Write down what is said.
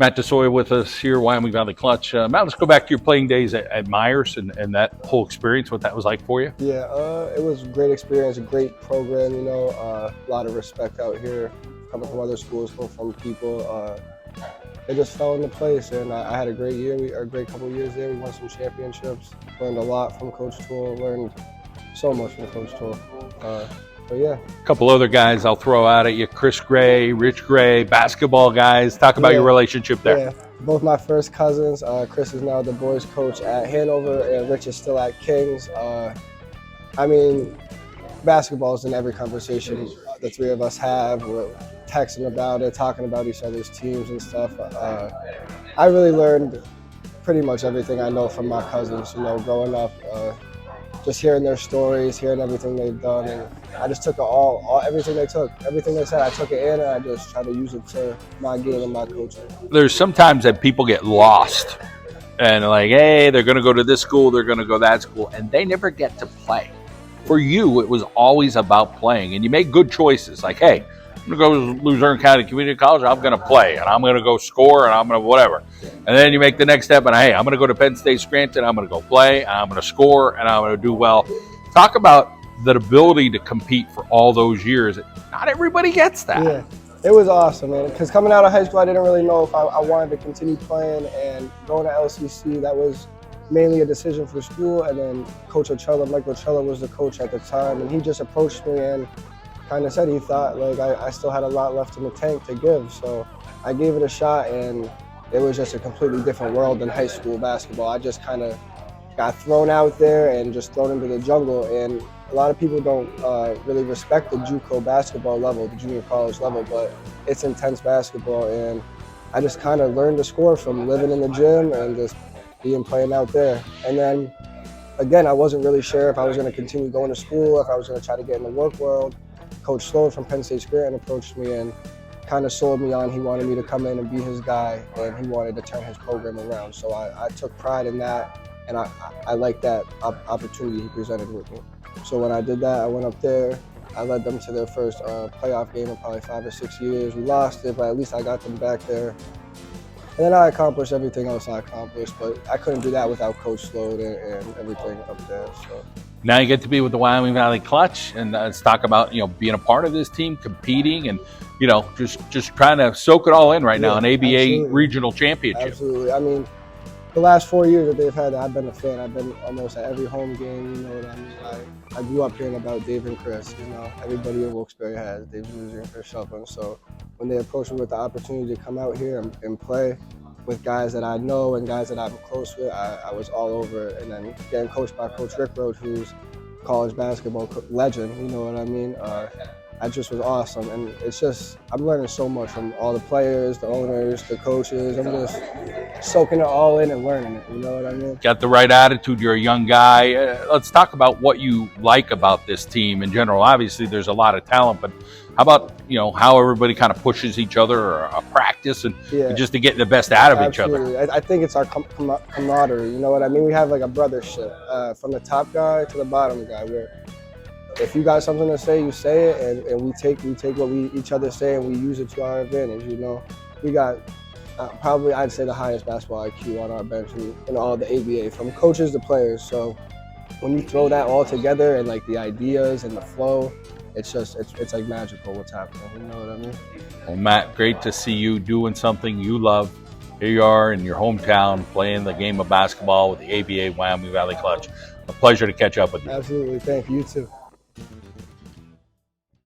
Matt Dessoye with us here, Wyoming Valley Clutch. Matt, let's go back to your playing days at Myers and that whole experience, what that was like for you. Yeah, it was a great experience, a great program. A lot of respect out here, coming from other schools, coming from people. It just fell into place, and I had a great year. A great couple of years there. We won some championships. Learned a lot from Coach Toole. Learned so much from Coach Toole. But yeah. A couple other guys I'll throw out at you: Chris Gray, Rich Gray, basketball guys. Talk about your relationship there. Yeah, both my first cousins. Chris is now the boys' coach at Hanover, and Rich is still at Kings. I mean, basketball is in every conversation the three of us have. We're texting about it, talking about each other's teams and stuff. I really learned pretty much everything I know from my cousins, growing up, just hearing their stories, hearing everything they've done. And I just took everything they took, everything they said, I took it in, and I just tried to use it to my game and my coaching. There's sometimes that people get lost and like, hey, they're going to go to this school, they're going to go that school, and they never get to play. For you, it was always about playing, and you made good choices. Like, hey, I'm going to go to Luzerne County Community College, I'm going to play, and I'm going to go score, and I'm going to whatever. And then you make the next step, and hey, I'm going to go to Penn State Scranton, I'm going to go play, and I'm going to score, and I'm going to do well. Talk about that ability to compete for all those years. Not everybody gets that. Yeah, it was awesome, man. Because coming out of high school, I didn't really know if I wanted to continue playing, and going to LCC, that was mainly a decision for school. And then Coach Ochella, Mike Ochella was the coach at the time, and he just approached me and kind of said he thought like I still had a lot left in the tank to give. So I gave it a shot, and it was just a completely different world than high school basketball. I just kind of got thrown out there and just thrown into the jungle. And a lot of people don't really respect the JUCO basketball level, the junior college level, but it's intense basketball. And I just kind of learned to score from living in the gym and just playing out there. And then again, I wasn't really sure if I was going to continue going to school, if I was going to try to get in the work world. Coach Sloan from Penn State Scranton approached me and kind of sold me on. He wanted me to come in and be his guy, and he wanted to turn his program around. So I took pride in that, and I liked that opportunity he presented with me. So when I did that, I went up there. I led them to their first playoff game in probably 5 or 6 years. We lost it, but at least I got them back there. And then I accomplished everything else I accomplished, but I couldn't do that without Coach Sloan and everything up there. So now you get to be with the Wyoming Valley Clutch, and let's talk about being a part of this team, competing, and just trying to soak it all in right now. An ABA absolutely. Regional Championship. Absolutely. I mean, the last 4 years that they've had, I've been a fan. I've been almost at every home game. You know what I mean? I grew up hearing about Dave and Chris. Everybody in Wilkes-Barre has Dave Zuzer and Chris Shufflin. So when they approached me with the opportunity to come out here and play with guys that I know and guys that I'm close with, I was all over it. And then getting coached by Coach Rick Road, who's a college basketball legend, you know what I mean? That just was awesome. And it's just, I'm learning so much from all the players, the owners, the coaches. I'm just soaking it all in and learning it, you know what I mean? Got the right attitude, you're a young guy. Let's talk about what you like about this team in general. Obviously, there's a lot of talent, but how about, how everybody kind of pushes each other or practice and just to get the best out of each other? I think it's our camaraderie, you know what I mean? We have like a brothership from the top guy to the bottom guy, where if you got something to say, you say it, and we take what we each other say and we use it to our advantage. We got probably, I'd say, the highest basketball IQ on our bench in all the ABA, from coaches to players. So when you throw that all together and like the ideas and the flow, it's like magical what's happening. You know what I mean? Well, Matt, great to see you doing something you love. Here you are in your hometown playing the game of basketball with the ABA Wyoming Valley Clutch. A pleasure to catch up with you. Absolutely. Thank you. You too.